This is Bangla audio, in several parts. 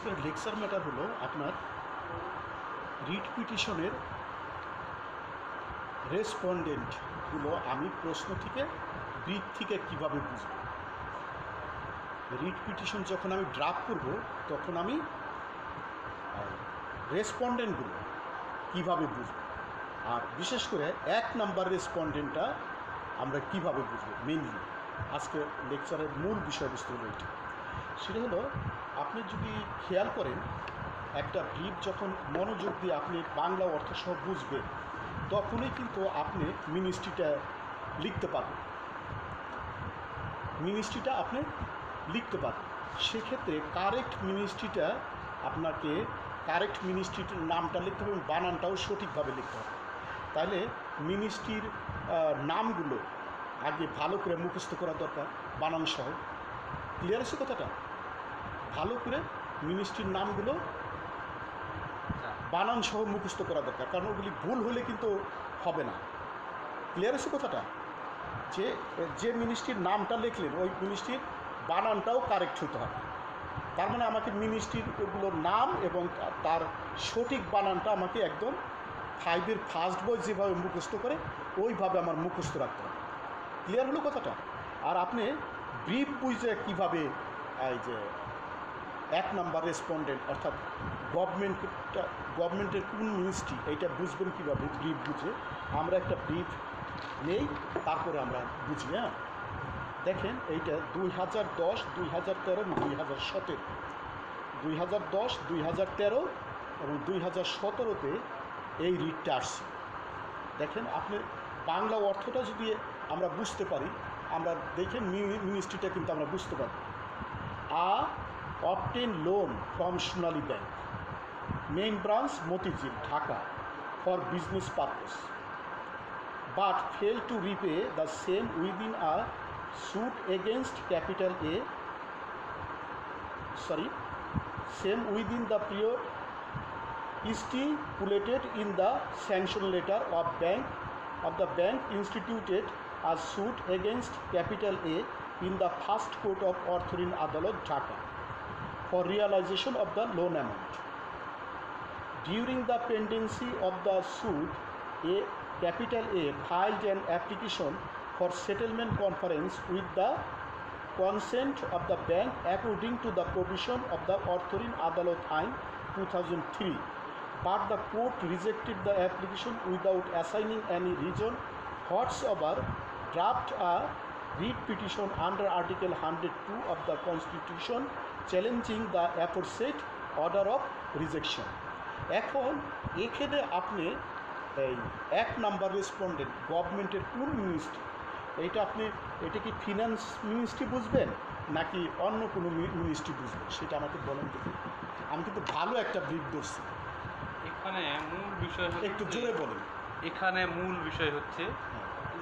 আজকের লেকচার ম্যাটার হলো আপনার রিট পিটিশনের রেসপন্ডেন্টগুলো আমি প্রশ্ন থেকে ব্রিফ থেকে কীভাবে বুঝব। রিট পিটিশন যখন আমি ড্রাফট করব তখন আমি রেসপন্ডেন্টগুলো কীভাবে বুঝব, আর বিশেষ করে 1 নাম্বার রেসপন্ডেন্টটা আমরা কীভাবে বুঝব। মেনলি আজকে লেকচারের মূল বিষয়বস্তু হলো এটা। সেটা হলো আপনি যদি খেয়াল করেন, একটা ব্রিফ যখন মনোযোগ দিয়ে আপনি বাংলা অর্থ সহ বুঝবেন তখনই কিন্তু আপনি মিনিস্ট্রিটা লিখতে পারবেন। মিনিস্ট্রিটা আপনি লিখতে পারবেন। সেক্ষেত্রে কারেক্ট মিনিস্ট্রিটা আপনাকে কারেক্ট মিনিস্ট্রির নামটা লিখতে হবে এবং বানানটাও সঠিকভাবে লিখতে হবে। তাহলে মিনিস্ট্রির নামগুলো আগে ভালো করে মুখস্থ করা দরকার, বানান সহ। ক্লিয়ার আছে কথাটা? ভালো করে মিনিস্ট্রির নামগুলো বানান সহ মুখস্থ করা দরকার, কারণ ওগুলি ভুল হলে কিন্তু হবে না। ক্লিয়ার আছে কথাটা? যে মিনিস্ট্রির নামটা লিখলেন ওই মিনিস্ট্রির বানানটাও কারেক্ট হতে হবে। তার মানে আমাকে মিনিস্ট্রির ওগুলোর নাম এবং তার সঠিক বানানটা আমাকে একদম 5-এর ফার্স্ট বই যেভাবে মুখস্থ করে ওইভাবে আমার মুখস্থ রাখতে হবে। ক্লিয়ার হলো কথাটা? আর আপনি ব্রিফ বুঝে কীভাবে এই যে 1 নাম্বার রেসপন্ডেন্ট অর্থাৎ গভর্নমেন্টের কোন মিনিস্ট্রি এইটা বুঝবেন কীভাবে ব্রিফ বুঝে। আমরা একটা ব্রিফ নেই, তারপরে আমরা বুঝি। হ্যাঁ, দেখেন এইটা 2010, 2013 এবং 2017, 2010, 2013 এবং 2017-তে এই রিটটা আসছে। দেখেন আপনি বাংলা অর্থটা যদি আমরা বুঝতে পারি, আমরা দেখেন মিনিস্ট্রিটা কিন্তু আমরা বুঝতে পারি। obtain loan from Sonali Bank, main branch Motijil, Dhaka, for business purpose, but failed to repay the same within a suit against capital A, same within the period stipulated in the sanction letter of the bank instituted a suit against capital A in the first court of Orthorin Adalat, Dhaka, for realization of the loan amount. During the pendency of the suit, capital A filed an application for settlement conference with the consent of the bank according to the provision of the Orthorin Adalat Ain 2003, but the court rejected the application without assigning any reason whatsoever. Draft a writ petition under Article 102 of the Constitution challenging the aforesaid order of rejection. এখন এখানে আপনি এই 1 নাম্বার রেসপন্ডেন্ট গভর্নমেন্টের কোন মিনিস্ট্রি, এটা কি ফিনান্স মিনিস্ট্রি বুঝবেন নাকি অন্য কোনো মিনিস্ট্রি বুঝবেন সেটা আমাকে বলেন দেখি। আমি কিন্তু ভালো একটা ব্রিফ ধরছি। এখানে মূল বিষয় একটু জোরে বলেন। এখানে মূল বিষয় হচ্ছে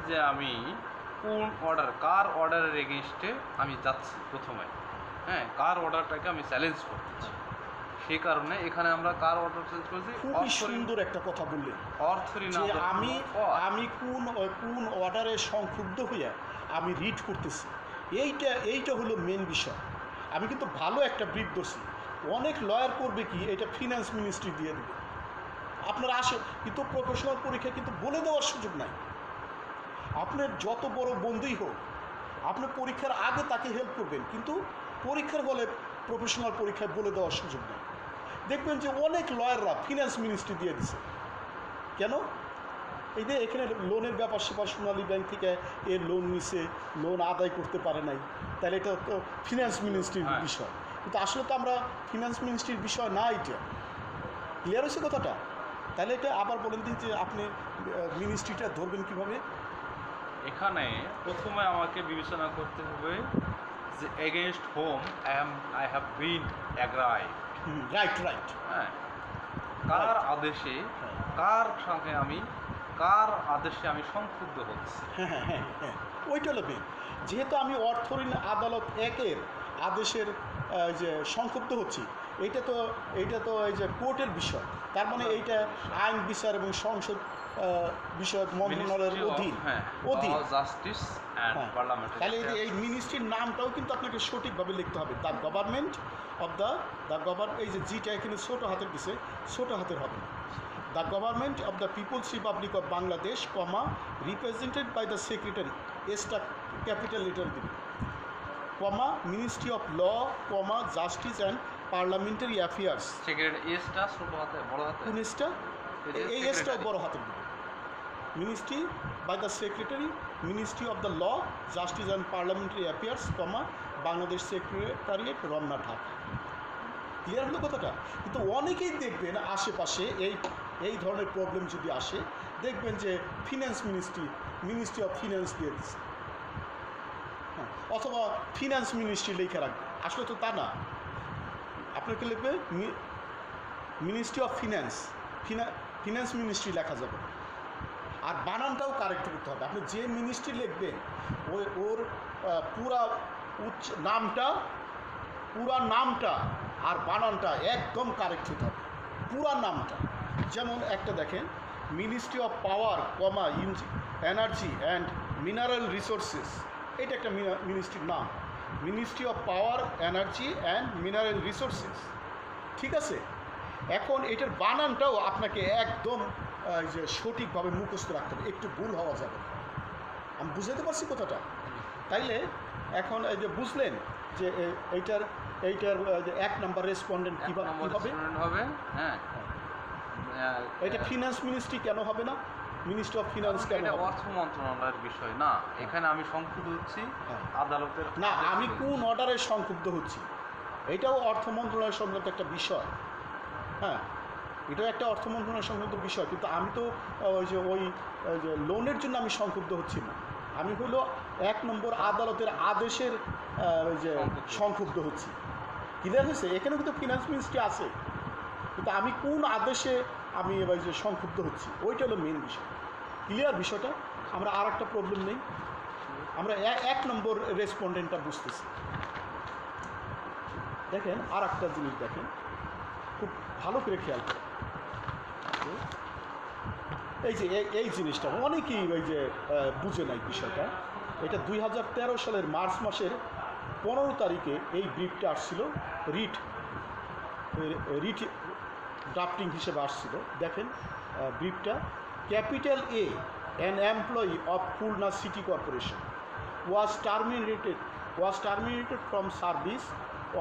যে আমি কোন অর্ডার, কার অর্ডারের এগেনস্টে আমি যাচ্ছি প্রথমে। হ্যাঁ, কার অর্ডারটাকে আমি চ্যালেঞ্জ করতেছি, সেই কারণে এখানে আমরা কার অর্ডার চ্যালেঞ্জ করছি। খুবই সুন্দর একটা কথা বললেন, অর্থঋণ আমি কোন অর্ডারে সংক্ষুব্ধ হইয়া আমি রিড করতেছি, এইটা হলো মেন বিষয়। আমি কিন্তু ভালো একটা ব্রিফ ধরছি। অনেক লয়ার করবে কি এটা ফিনান্স মিনিস্ট্রি দিয়ে দেবে, আপনারা আসে কিন্তু প্রফেশনাল পরীক্ষা কিন্তু বলে দেওয়ার সুযোগ নাই। আপনার যত বড় বন্ধুই হোক, আপনি পরীক্ষার আগে তাকে হেল্প করবেন, কিন্তু পরীক্ষার বলে প্রফেশনাল পরীক্ষায় বলে দেওয়ার সুযোগ নেই। দেখবেন যে অনেক লয়াররা ফিনান্স মিনিস্ট্রি দিয়ে দিছে। কেন? এই যে এখানে লোনের ব্যাপার সেপার সোনালী ব্যাংক থেকে এর লোন নিছে, লোন আদায় করতে পারে নাই, তাহলে এটা তো ফিনান্স মিনিস্ট্রির বিষয়। কিন্তু আসলে তো আমরা ফিনান্স মিনিস্ট্রির বিষয় না এটা। ক্লিয়ার হয়েছে কথাটা? তাহলে এটা আবার বলেন দিন যে আপনি মিনিস্ট্রিটা ধরবেন কীভাবে। এখানে প্রথমে আমাকে বিবেচনা করতে হবে যে against home I have been agreed. Right. হ্যাঁ, কার আদেশে, কার আদেশে আমি সংক্ষুব্ধ হচ্ছি। হ্যাঁ, ওইটা নেবেন। যেহেতু আমি অর্থঋণ আদালত 1-এর আদেশের যে সংক্ষুব্ধ হচ্ছি, এইটা তো এই যে কোর্টের বিষয়, তার মানে এইটা আইন বিচার এবং সংসদ বিষয়ক মন্ত্রণালয়ের অধীন জাস্টিস অ্যান্ড হ্যাঁ। পার্লামেন্টারি। তাহলে এই মিনিস্ট্রির নামটাও কিন্তু আপনাকে সঠিকভাবে লিখতে হবে, দ্য গভর্নমেন্ট অফ দ্য এই যে জিটা এখানে ছোটো হাতের দিছে, ছোটো হাতের হবে না, the Government of the people's Republic of Bangladesh comma represented by the secretary, এসটা ক্যাপিটাল লেটার দিবে, comma Ministry of Law comma Justice and parliamentary Affairs. Secretary এসটা ছোট হাতে বড় হাতে? কোন এসটা? এই এসটাও বড় হাতের দিবে। Ministry by the secretary, ministry of the law justice and parliamentary affairs comma Bangladesh secretariat, Ramna, Dhaka. Clear হলো কথাটা? কিন্তু অনেকেই দেখবেন আশেপাশে এই ধরনের প্রবলেম যদি আসে, দেখবেন যে ফিন্যান্স মিনিস্ট্রি অফ ফিন্যান্স দিয়ে দিচ্ছে, হ্যাঁ, অথবা ফিন্যান্স মিনিস্ট্রি লেখা রাখবে। আসলে তো তা না, আপনাকে লিখবে মিনিস্ট্রি অফ ফিন্যান্স মিনিস্ট্রি লেখা যাবে, আর বানানটাও কারেক্ট করতে হবে। আপনি যে মিনিস্ট্রি লিখবেন ওর পুরা নামটা আর বানানটা একদম কারেক্ট হতে হবে, পুরা নামটা। যেমন একটা দেখেন, ministry of power comma energy and mineral resources, এটা একটা মিনিস্ট্রির নাম, ministry of power energy and mineral resources, ঠিক আছে? এখন এটার বানানটাও আপনাকে একদম যে সঠিকভাবে মুখস্থ রাখতে হবে, একটু ভুল হওয়া যাবে না। আমি বুঝাতে পারছি কথাটা? তাইলে এখন এই যে বুঝলেন যে এইটার 1 নম্বর রেসপন্ডেন্ট কীভাবে হবে? হ্যাঁ, এটা ফিনান্স মিনিস্ট্রি কেন হবে না? মিনিস্ট্রি অফ ফিনান্স কেন হবে? অর্থ মন্ত্রণালয়ের বিষয় না, এখানে আমি সংক্ষুব্ধ হচ্ছি আদালতের না, আমি কোন অর্ডারে সংক্ষুব্ধ হচ্ছি, এটাও অর্থ মন্ত্রণালয়ের সংক্রান্ত একটা বিষয়। হ্যাঁ, এটাও একটা অর্থ মন্ত্রণালয়ের সংক্রান্ত বিষয়, কিন্তু আমি তো ওই যে লোনের জন্য আমি সংক্ষুব্ধ হচ্ছি না, আমি হলো 1 নম্বর আদালতের আদেশের যে সংক্ষুব্ধ হচ্ছি। ক্লিয়ার হয়েছে? এখানে কিন্তু ফিনান্স মিনিস্ট্রি আছে, কিন্তু আমি কোন আদেশে আমি এবার যে সংক্ষুব্ধ হচ্ছি, ওইটা হলো মেন বিষয়। ক্লিয়ার বিষয়টা? আমরা আর একটা প্রবলেম নেই, আমরা 1 নম্বর রেসপন্ডেন্টটা বুঝতেছি। দেখেন আর একটা জিনিস দেখেন, খুব ভালো করে খেয়াল করে, এই যে এই জিনিসটা অনেকেই ওই যে বুঝে নাই বিষয়টা। এটা 2013 সালের মার্চ মাসের 15 তারিখে এই ব্রিফটা আসছিল, রিট ড্রাফটিং হিসেবে আসছিল। দেখেন ব্রিফটা, capital A, an employee of Khulna City Corporation was terminated from service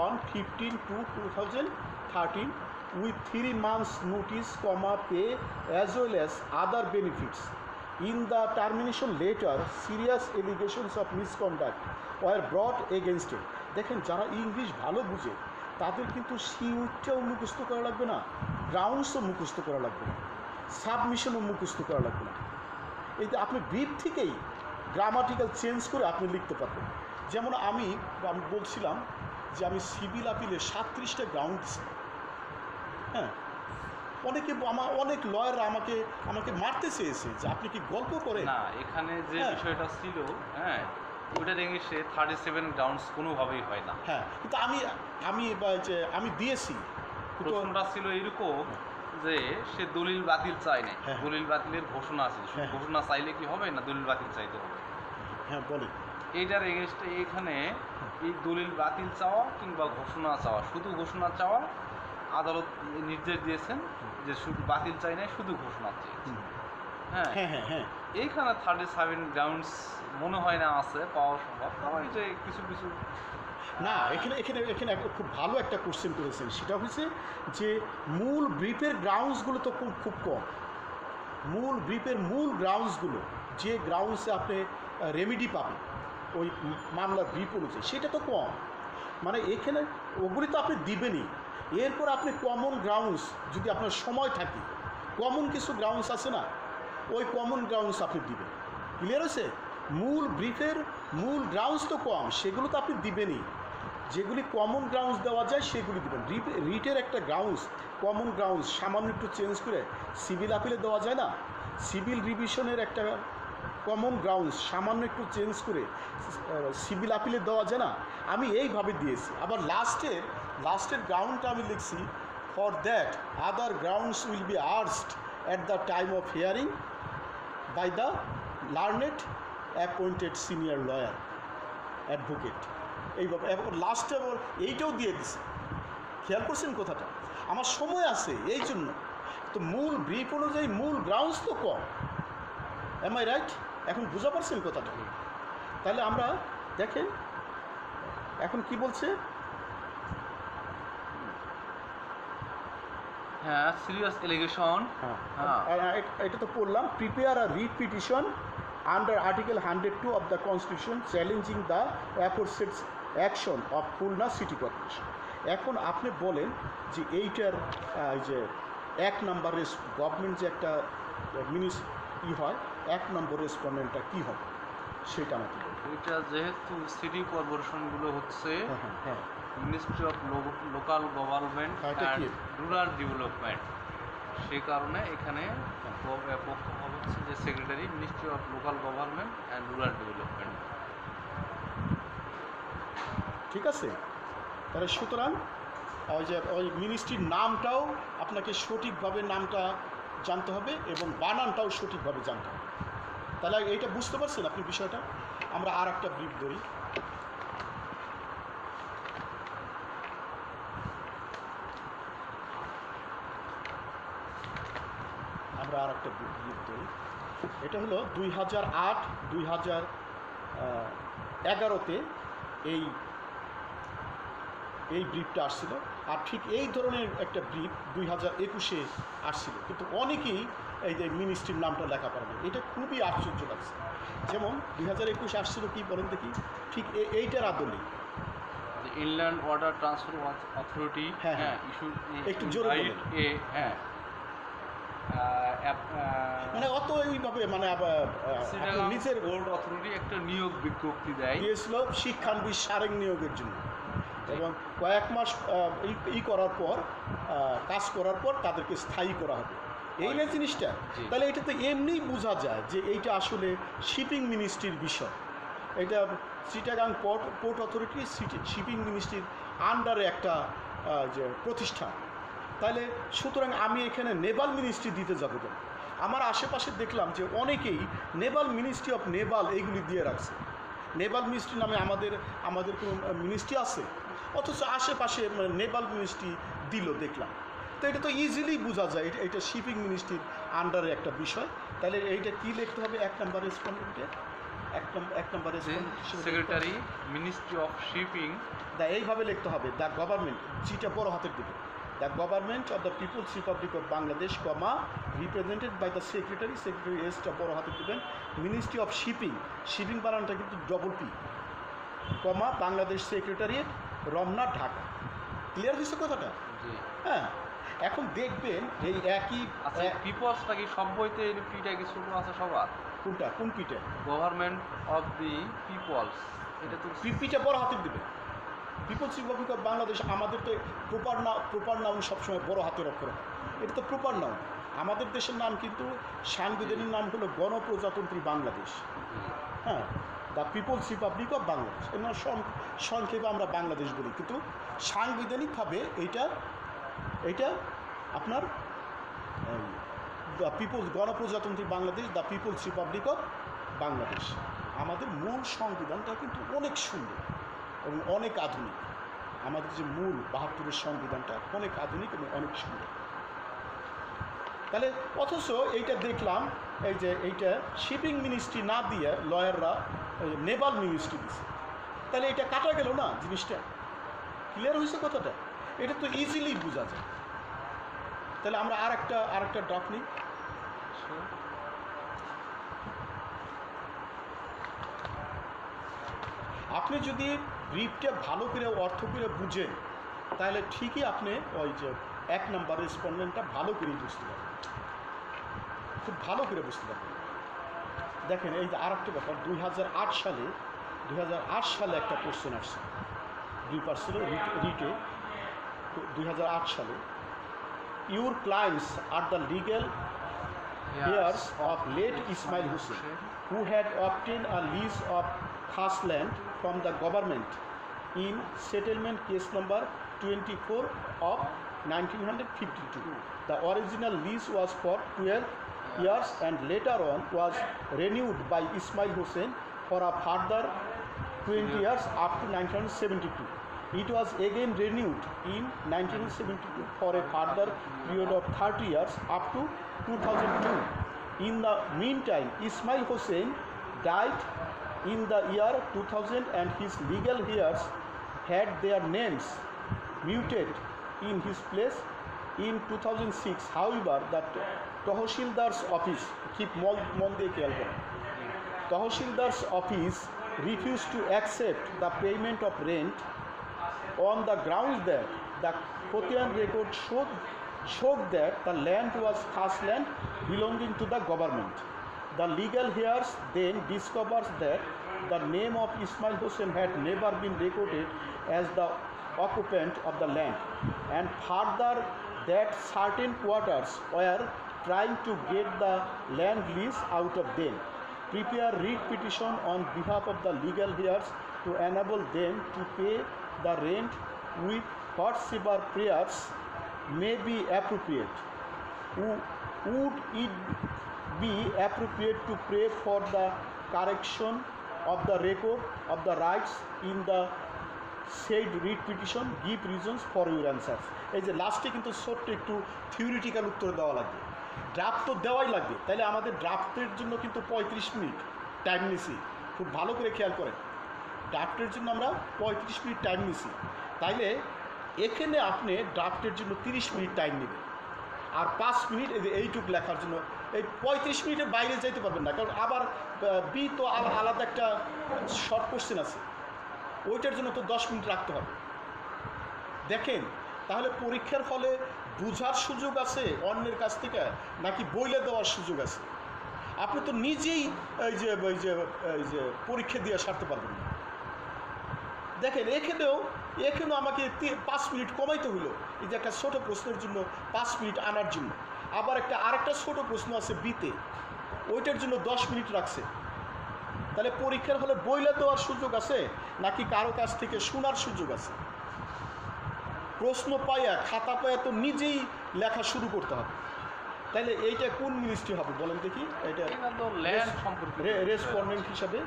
on 15/2/2013 with 3 months notice, pay as well as other benefits. In the termination letter, serious allegations of misconduct were brought against it. দেখেন যারা ইংলিশ ভালো বুঝে তাদের কিন্তু সিউটটাও মুখস্থ করা লাগবে না, গ্রাউন্ডসও মুখস্থ করা লাগবে না, সাবমিশনও মুখস্থ করা লাগবে না। এইটা আপনি ব্রিফ থেকেই গ্রামাটিক্যাল চেঞ্জ করে আপনি লিখতে পারবেন। যেমন আমি বলছিলাম যে আমি সিভিল আপিলে 37টা গ্রাউন্ড দিচ্ছি। হ্যাঁ, অনেক লয়াররা আমাকে মারতে চেয়েছে যে আপনি কি গল্প করেন না। এখানে যে বিষয়টা ছিল, হ্যাঁ, ওইটার ইংলিশে 37 গ্রাউন্ডস কোনোভাবেই হয় না। হ্যাঁ, কিন্তু আমি দিয়েছি। প্রথমটা ছিল এরকম যে সে দলিল বাতিল চায় না, দলিল বাতিলের ঘোষণা আছে, ঘোষণা চাইলে কি হবে না, দলিল বাতিল চাইতে হবে। হ্যাঁ, বলে এইটার এগেনস্টে এখানে এই দলিল বাতিল চাওয়া কিংবা ঘোষণা চাওয়া, শুধু ঘোষণা চাওয়া, আদালত নির্দেশ দিয়েছেন যে শুধু বাতিল চাই না, শুধু ঘোষণা চেয়েছে। হ্যাঁ হ্যাঁ হ্যাঁ, এইখানে 37 গ্রাউন্ডস মনে হয় না আছে পাওয়া সম্ভব। তবে যে কিছু না, এখানে খুব ভালো একটা কোশ্চেন করেছেন, সেটা হচ্ছে যে মূল ব্রিফের গ্রাউন্ডসগুলো তো খুব কম। মূল ব্রিফের মূল গ্রাউন্ডসগুলো, যে গ্রাউন্ডসে আপনি রেমিডি পাবেন ওই মামলার ব্রিফ অনুযায়ী, সেটা তো কম। মানে এখানে ওগুলি তো আপনি দিবেনই, এরপর আপনি কমন গ্রাউন্ডস যদি আপনার সময় থাকে, কমন কিছু গ্রাউন্ডস আছে না, ওই কমন গ্রাউন্ডস আপনি দিবেন। ক্লিয়ার হয়েছে? মূল ব্রিফের মূল গ্রাউন্ডস তো কম, সেগুলো তো আপনি দিবেনই। যেগুলি কমন গ্রাউন্ডস দেওয়া যায় সেগুলি দেবেন। রিটের একটা গ্রাউন্ডস, কমন গ্রাউন্ডস সামান্য একটু চেঞ্জ করে সিভিল আপিলে দেওয়া যায় না, সিভিল রিভিশনের একটা কমন গ্রাউন্ডস সামান্য একটু চেঞ্জ করে সিভিল আপিলে দেওয়া যায় না, আমি এইভাবে দিয়েছি। আবার লাস্টের লাস্টের গ্রাউন্ডটা আমি লিখছি, for that other grounds will be urged at the time of hearing by the learned appointed senior lawyer advocate. এইভাবে লাস্টে এইটাও দিয়ে দিছে। খেয়াল করছেন কথাটা? আমার সময় আছে এই জন্য তো, মূল ব্রিফ অনুযায়ী মূল গ্রাউন্ডস তো কম। M I right? এখন বুঝা পারছেন কথাটা? তাহলে আমরা দেখেন এখন কি বলছে। হ্যাঁ, সিরিয়াস এলিগেশন। এটা তো পড়লাম, prepare a writ petition under article 102 of the constitution challenging the aforesaid action of Khulna City corporation. এখন আপনি বলেন যে এইটার যে 1 নম্বর গভর্নমেন্ট যে একটা হয়, 1 নম্বর রেসপন্ডেন্টটা কী হবে সেটা আমাকে বলুন। এটা যেহেতু সিটি কর্পোরেশনগুলো হচ্ছে হ্যাঁ মিনিস্ট্রি অফ লোকাল গভর্নমেন্ট এটা কি? অ্যান্ড রুরাল ডেভেলপমেন্ট, সেই কারণে এখানে পক্ষ হচ্ছে যে secretary, ministry of local government and rural development. ঠিক আছে? তাহলে সুতরাং ওই মিনিস্ট্রির নামটাও আপনাকে সঠিকভাবে নামটা জানতে হবে এবং বানানটাও সঠিকভাবে জানতে হবে। তাহলে এইটা বুঝতে পারছেন আপনি বিষয়টা? আমরা আর একটা ব্রিফ ধরি। এটা হলো 2008-2011-তে এই ব্রিফটা আসছিল। আর ঠিক এই ধরনের একটা ব্রিফ 2021-এ আসছিল, কিন্তু অনেকেই এই যে মিনিস্ট্রির নামটা লেখা পারে না। এটা খুবই আশ্চর্য লাগছে। যেমন 2021 আসছিল কি বলেন দেখি, ঠিক এইটার আদলে ইনল্যান্ড ওয়াটার ট্রান্সফার অথরিটি একটু জোরে বলেন। মানে অত এইভাবে মানে নিজের বোর্ড অথরিটি একটা নিয়োগ বিজ্ঞপ্তি দিয়েছিল শিক্ষানবিশ সারেং নিয়োগের জন্য, এবং কয়েক মাস করার পর কাজ করার পর তাদেরকে স্থায়ী করা হবে, এই না জিনিসটা। তাহলে এটা তো এমনিই বোঝা যায় যে এইটা আসলে শিপিং মিনিস্ট্রির বিষয়। এটা চিটাগাং পোর্ট অথরিটি শিপিং মিনিস্ট্রির আন্ডারে একটা যে প্রতিষ্ঠান। তাহলে সুতরাং আমি এখানে নেভাল মিনিস্ট্রি দিতে যাবো কেন? আমার আশেপাশে দেখলাম যে অনেকেই নেভাল মিনিস্ট্রি অফ নেভাল এইগুলি দিয়ে রাখছে। নেভাল মিনিস্ট্রি নামে আমাদের কোনো মিনিস্ট্রি আছে, অথচ আশেপাশে নেভাল মিনিস্ট্রি দিল দেখলাম। তো এটা তো ইজিলি বোঝা যায় এটা শিপিং মিনিস্ট্রির আন্ডারে একটা বিষয়। তাহলে এইটা কী লিখতে হবে? 1 নম্বর রেসপন্ডেন্টে 1 নম্বর সেক্রেটারি মিনিস্ট্রি অফ শিপিং, এইভাবে লিখতে হবে, দ্য গভর্নমেন্ট, যেটা বড় হাতের দিকে, the Government of the people's Republic of Bangladesh, represented by the secretary এসটা বড় হাতের দেবেন, মিনিস্ট্রি অফ শিপিং বানানটা কিন্তু double P, Bangladesh secretariat, Ramna, Dhaka. Clear হয়েছে কথাটা? হ্যাঁ। এখন দেখবেন এই একই পিপলসটা কি সব বইতে পিটা কি ছোট আছে সবার? কোন পিটা? গভর্নমেন্ট অফ দি পিপলস, এটা তো পিপিটা বড় হাতের দিবে। পিপলস রিপাবলিক অফ বাংলাদেশ, আমাদের তো প্রপার নাউন সবসময় বড় হাতের অক্ষর হয়, এটা তো প্রপার নাউন। আমাদের দেশের নাম কিন্তু সাংবিধানিক নাম হলো গণপ্রজাতন্ত্রী বাংলাদেশ। হ্যাঁ, the people's Republic of Bangladesh, এর সংক্ষেপে আমরা বাংলাদেশ বলি, কিন্তু সাংবিধানিকভাবে এইটা আপনার গণপ্রজাতন্ত্রী Bangladesh, the people's Republic of Bangladesh. আমাদের মূল সংবিধানটা কিন্তু অনেক সুন্দর এবং অনেক আধুনিক। আমাদের যে মূল 72-এর সংবিধানটা অনেক আধুনিক এবং অনেক সুন্দর। তাহলে অথচ এইটা দেখলাম এই যে এইটা শিপিং মিনিস্ট্রি না দিয়ে লয়াররা নেভাল মিনিস্ট্রি দিচ্ছে। তাহলে এটা কাটা গেল না জিনিসটা? ক্লিয়ার হয়েছে কথাটা? এটা তো ইজিলি বোঝা যায়। তাহলে আমরা আর একটা ড্রাফট নিই। আপনি যদি ব্রিফটা ভালো করে অর্থ করে বুঝেন তাহলে ঠিকই আপনি ওই যে 1 নম্বর রেসপন্ডেন্টটা ভালো করেই বুঝতে পারবেন, খুব ভালো করে বুঝতে পারবেন। দেখেন এই যে আর একটা ব্যাপার, 2008 সালে একটা কোশ্চেন আসছে, ব্রিফ আসছিল রিটে 2008 সালে। Your clients are the legal heirs of late Ismail Hussain, who had obtained a lease of farmland from the government in settlement case number 24 of 1952. The original lease was for 12 years and later on was renewed by Ismail Hussain for a further 20 years up to 1972. It was again renewed in 1972 for a further period of 30 years up to 2002. In the meantime, Ismail Hussain died in the year 2000 and his legal heirs had their names muted in his place in 2006. However, the Tahsildar's office, Tahsildar's office refused to accept the payment of rent on the grounds that the Khotian record showed that the land was khas land belonging to the government. The legal heirs then discovered that the name of Ismail Hussain had never been recorded as the occupant of the land, and further that certain quarters were trying to get the land lease out of them. Prepare writ petition on behalf of the legal heirs to enable them to pay the rent with whatsoever prayers may be appropriate. Would it be appropriate to pray for the correction of the record of the rights in the said writ petition? Give reasons for your answers. এই যে লাস্টে কিন্তু ছোট্ট একটু থিওরিটিক্যাল উত্তর দেওয়া লাগবে, ড্রাফট তো দেওয়াই লাগবে, তাহলে আমাদের ড্রাফটের জন্য কিন্তু 35 মিনিট টাইম নিছি। খুব ভালো করে খেয়াল করেন, ড্রাফটের জন্য আমরা 35 মিনিট টাইম নিছি, তাইলে এখানে আপনি ড্রাফটের জন্য 30 মিনিট টাইম নেবেন আর 5 মিনিট এইটুক লেখার জন্য। এই 35 মিনিটের বাইরে যাইতে পারবেন না, কারণ আবার বি তো আলাদা একটা শর্ট কোশ্চেন আছে, ওইটার জন্য তো 10 মিনিট রাখতে হবে। দেখেন তাহলে পরীক্ষার হলে বুঝার সুযোগ আছে অন্যের কাছ থেকে নাকি বইলে দেওয়ার সুযোগ আছে? আপনি তো নিজেই এই যে পরীক্ষা দিয়ে সারতে পারবেন না। দেখেন এখানেও আমাকে 5 মিনিট কমাইতে হলো এই যে একটা ছোটো প্রশ্নের জন্য 5 মিনিট আনার জন্য। আবার আরেকটা ছোটো প্রশ্ন আছে বিতে, ওইটার জন্য 10 মিনিট রাখছে। তাহলে পরীক্ষার হলে বইলে দেওয়ার সুযোগ আছে নাকি কারো কাছ থেকে শোনার সুযোগ আছে? প্রশ্ন পাইয়া খাতা পাইয়া তো নিজেই লেখা শুরু করতে হবে। তাহলে এইটা কোন মিনিস্ট্রি হবে বলেন দেখি? এটা ল্যান্ড সম্পর্কিত রেসপন্ডেন্ট হিসাবে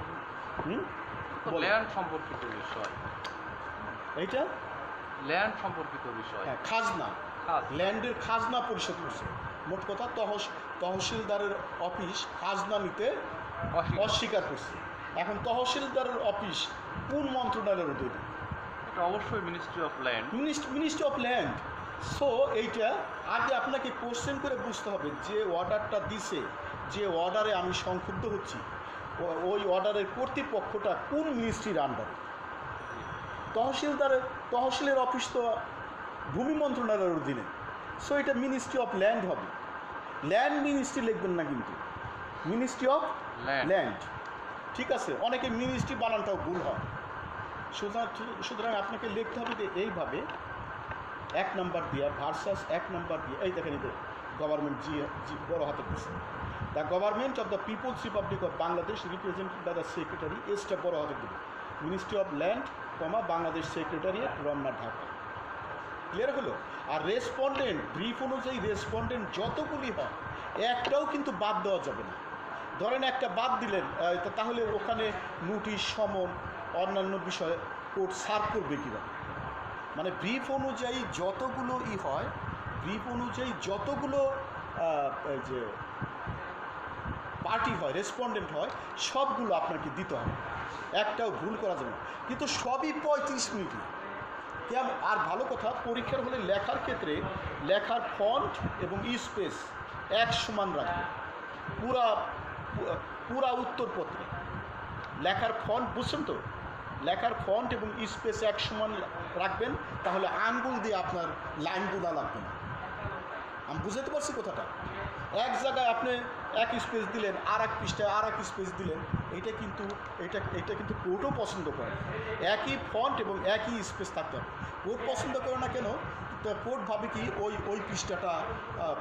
ল্যান্ড সম্পর্কিত বিষয়, এইটা ল্যান্ড সম্পর্কিত বিষয়। হ্যাঁ, খাজনা, ল্যান্ডের খাজনা পরিশোধ করছে। মোট কথা তহসিলদারের অফিস খাজনা নিতে অস্বীকার করছে। এখন তহসিলদারের অফিস কোন মন্ত্রণালয়ের অধীনে? এটা অবশ্যই ministry of land. Ministry of land. So এইটা আগে আপনাকে কোশ্চেন করে বুঝতে হবে যে অর্ডারটা দিছে, যে অর্ডারে আমি সংক্ষুব্ধ হচ্ছি, ওই অর্ডারের কর্তৃপক্ষটা কোন মিনিস্ট্রির আন্ডারে? তহসিলের অফিস তো ভূমি মন্ত্রণালয়ের অধীনে, সো এটা মিনিস্ট্রি অফ ল্যান্ড হবে। ল্যান্ড মিনিস্ট্রি লিখবেন না কিন্তু, মিনিস্ট্রি অফ ল্যান্ড। ঠিক আছে, অনেকে মিনিস্ট্রি বানানটাও ভুল হয়। সুতরাং আপনাকে লিখতে হবে যে এইভাবে 1 নাম্বার দিয়া ভার্সাস 1 নাম্বার দিয়ে, এই দেখেন এটা গভর্নমেন্ট জি বড় হাতে দিচ্ছে, the Government of the people's Republic of Bangladesh represented by the secretary, এসটা বড় হাতে দেবে, Ministry of Land Bangladesh secretariat, Ramna, Dhaka. Clear হলো? আর রেসপন্ডেন্ট ব্রিফ অনুযায়ী রেসপন্ডেন্ট যতগুলি হয় একটাও কিন্তু বাদ দেওয়া যাবে না। ধরেন একটা বাদ দিলেন, তাহলে ওখানে নোটিশ, সমন, অন্যান্য বিষয়ে কোর্ট সার্ভ করবে কীভাবে? মানে ব্রিফ অনুযায়ী যতগুলো হয়, ব্রিফ অনুযায়ী যতগুলো যে পার্টি হয়, রেসপন্ডেন্ট হয়, সবগুলো আপনাকে দিতে হবে, একটাও ভুল করা যাবে না। কিন্তু সবই 35 মিনিটই। আর ভালো কথা, পরীক্ষার হলে লেখার ক্ষেত্রে লেখার ফন্ট এবং স্পেস এক সমান রাখবে। পুরা উত্তরপত্রে লেখার ফন্ট, বুঝছেন তো, লেখার ফন্ট এবং স্পেস এক সমান রাখবেন, তাহলে আঙ্গুল দিয়ে আপনার লাইন গোনা লাগবে না। আমি বুঝাতে পারছি কথাটা? এক জায়গায় আপনি এক স্পেস দিলেন, আর এক পৃষ্ঠায় আর এক স্পেস দিলেন, এটা কিন্তু কোর্টও পছন্দ করে। একই ফন্ট এবং একই স্পেস থাকতে হবে। কোর্ট পছন্দ করে না কেন? তো কোর্ট ভাবে কি ওই পৃষ্ঠাটা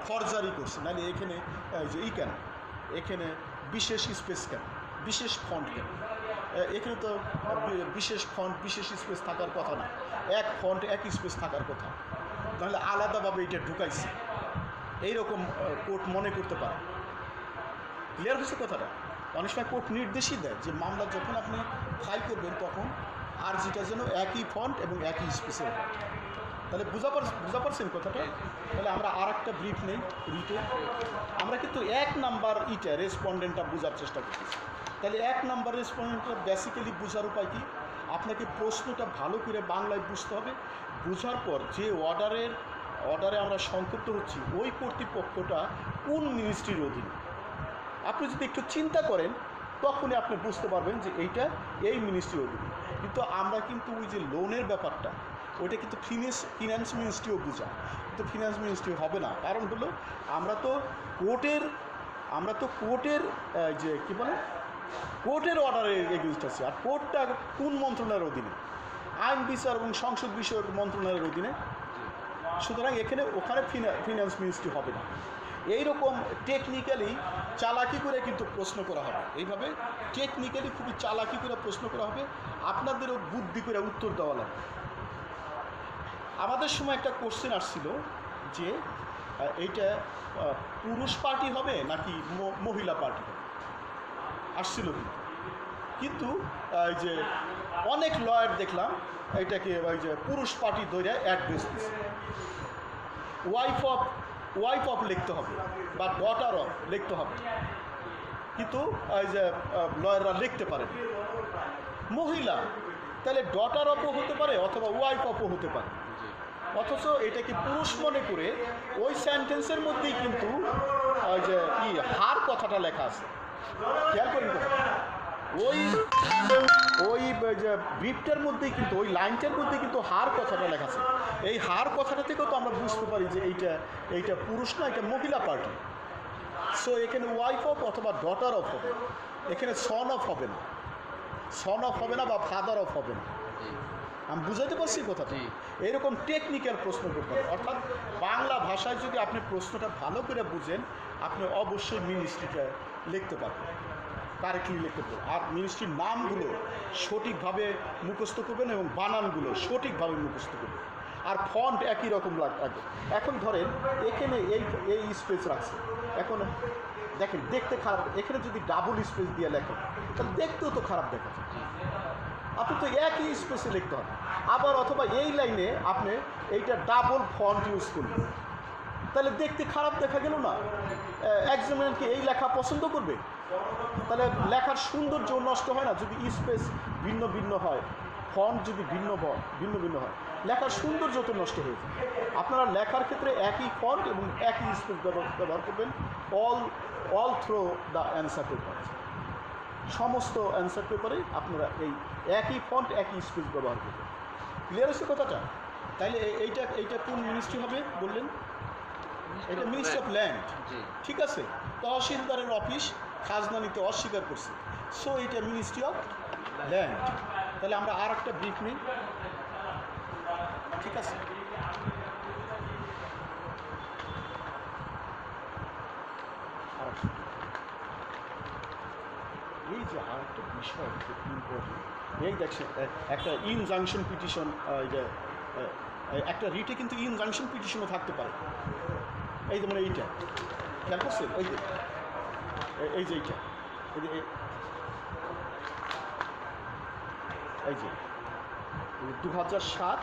ফরজারি করছে, নাহলে এখানে কেন, এখানে বিশেষ স্পেস কেন, বিশেষ ফন্ট কেন, এখানে তো বিশেষ ফন্ট বিশেষ স্পেস থাকার কথা না, এক ফন্ট এক স্পেস থাকার কথা, তাহলে আলাদাভাবে এটা ঢুকাইছে এইরকম কোর্ট মনে করতে পারে। ক্লিয়ার হয়েছে কথাটা? অনেক সময় কোর্ট নির্দেশই দেয় যে মামলা যখন আপনি ফাইল করবেন তখন আর্জিটা যেন একই ফন্ট এবং একই স্পেসে হয়। তাহলে বুঝা পারছেন কথাটা? তাহলে আমরা আর একটা ব্রিফ নেই রিটে। আমরা কিন্তু 1 নাম্বার রেসপন্ডেন্টটা বোঝার চেষ্টা করতেছি। তাহলে 1 নাম্বার রেসপন্ডেন্টটা বেসিক্যালি বোঝার উপায় কি? আপনাকে প্রশ্নটা ভালো করে বাংলায় বুঝতে হবে। বোঝার পর যে অর্ডারে আমরা সংক্ষিপ্ত হচ্ছি ওই কর্তৃপক্ষটা কোন মিনিস্ট্রির অধীনে, আপনি যদি একটু চিন্তা করেন তখনই আপনি বুঝতে পারবেন যে এইটা এই মিনিস্ট্রির অধীনে। কিন্তু আমরা কিন্তু ওই যে লোনের ব্যাপারটা ওইটা কিন্তু ফিনান্স মিনিস্ট্রিও বোঝা, কিন্তু ফিনান্স মিনিস্ট্রি হবে না। কারণ হলো আমরা তো কোর্টের যে কী বলে কোর্টের অর্ডারের এগেইনস্ট আছে। আর কোর্টটা কোন মন্ত্রণালয়ের অধীনে? আইন বিচার এবং সংসদ বিষয়ক মন্ত্রণালয়ের অধীনে। সুতরাং ওখানে ফিনান্স মিনিস্ট্রি হবে না। এইরকম টেকনিক্যালি চালাকি করে কিন্তু প্রশ্ন করা হবে, এইভাবে টেকনিক্যালি খুবই চালাকি করে প্রশ্ন করা হবে, আপনাদেরও বুদ্ধি করে উত্তর দেওয়া লাগবে। আমাদের সময় একটা কোশ্চেন আসছিল যে এইটা পুরুষ পার্টি হবে নাকি মহিলা পার্টি হবে, আসছিল কিন্তু এই যে অনেক লয়ার দেখলাম এটাকে ওই যে পুরুষ পার্টি ধরে অ্যাড্রেস দিচ্ছে। ওয়াইফ অফ লিখতে হবে বা ডটার অফ লিখতে হবে, কিন্তু এই যে লয়াররা লিখতে পারে মহিলা, তাহলে ডটার অফও হতে পারে অথবা ওয়াইফ অফও হতে পারে। অথচ এটাকে পুরুষ মনে করে ওই সেন্টেন্সের মধ্যেই কিন্তু ওই যে হার কথাটা লেখা আছে। খেয়াল করেন কথা, ওই যে ব্রিফটার মধ্যেই কিন্তু ওই লাইনটার মধ্যেই কিন্তু হার কথাটা লেখা আছে। এই হার কথাটা থেকেও তো আমরা বুঝতে পারি যে এইটা পুরুষ না, এটা মহিলা পার্টি। সো এখানে ওয়াইফ অফ অথবা ডটার অফ হবে, এখানে সন অফ হবে না বা ফাদার অফ হবে না। আমি বুঝাতে পারছি কথাটা? এরকম টেকনিক্যাল প্রশ্ন করতে হবে। অর্থাৎ বাংলা ভাষায় যদি আপনি প্রশ্নটা ভালো করে বুঝেন আপনি অবশ্যই মিনিস্ট্রিটা লিখতে পারবেন, কারেক্টলি লিখতে পারবেন। আর মিনিস্ট্রির নামগুলো সঠিকভাবে মুখস্থ করবেন এবং বানানগুলো সঠিকভাবে মুখস্থ করবেন। আর ফন্ট একই রকম লাগবে। এখন ধরেন এখানে এই স্পেস রাখছে, এখন দেখেন দেখতে খারাপ, এখানে যদি ডাবল স্পেস দিয়ে লেখেন তাহলে দেখতেও তো খারাপ দেখা যায়। আপনি তো একই স্পেসে লিখতে হবে। আবার অথবা এই লাইনে আপনি এইটা ডাবল ফন্ট ইউজ করবেন, তাহলে দেখতে খারাপ দেখা গেল না? এক্সামিনার কি এই লেখা পছন্দ করবে? তাহলে লেখার সৌন্দর্য নষ্ট হয় না যদি স্পেস ভিন্ন ভিন্ন হয়, ফন্ট যদি ভিন্ন ভিন্ন হয়, লেখার সৌন্দর্য তো নষ্ট হয়ে যায়। আপনারা লেখার ক্ষেত্রে একই ফন্ট এবং একই স্পেস ব্যবহার করবেন all throw the answer paper. সমস্ত অ্যান্সার পেপারে আপনারা এই একই ফন্ট একই স্পেস ব্যবহার করবেন। ক্লিয়ার হচ্ছে কথাটা? তাইলে এইটা কোন মিনিস্ট্রি হবে বললেন? এটা মিনিস্ট্রি অফ ল্যান্ড, ঠিক আছে? তহসিলদারের অফিস খাজনা নিতে অস্বীকার করছে, সো এটা মিনিস্ট্রি অফ ল্যান্ড। তাহলে আমরা আর একটা ব্রিফ নিই, ঠিক আছে? এই যে আর একটা বিষয় ইম্পর্টেন্ট, এই দেখছেন একটা ইনজাংশন পিটিশন, একটা রিটে কিন্তু ইনজাংশন পিটিশনও থাকতে পারে। এই যে মানে এইটা খেয়াল করছেন, এই যে এইটা এই যে 2007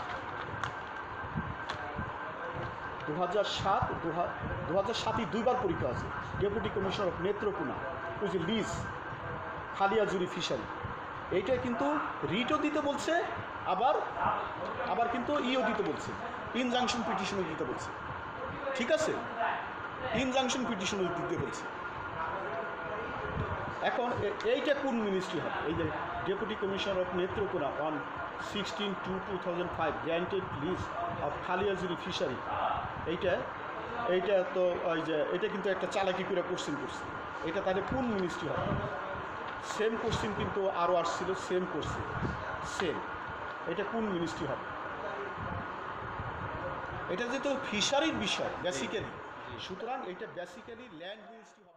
দুইবার পরীক্ষা আছে। ডেপুটি কমিশনার অফ নেত্রকোনা, ওই যে লিজ খালিয়াজুরি ফিশারি, এইটা কিন্তু রিটও দিতে বলছে, আবার কিন্তু দিতে বলছে, ইনজাংশন পিটিশনও দিতে বলছে, ঠিক আছে? ইনজাংশন পিটিশনও দিতে বলছে। এখন এইটা কোন মিনিস্ট্রি হবে? এই যে deputy commissioner of Netrokona on 16/2/2005 granted lease of Khaliajuri fishery, এইটা তো ওই যে এটা কিন্তু একটা চালাকি করে কোশ্চেন করছে। এটা তাহলে কোন মিনিস্ট্রি হবে? সেম কোশ্চেন কিন্তু আরও আসছিল, সেম এটা কোন মিনিস্ট্রি হবে? এটা যেহেতু ফিশারির বিষয় বেসিক্যালি, সুতরাং এটা বেসিক্যালি ল্যান্ড মিনিস্ট্রি হবে।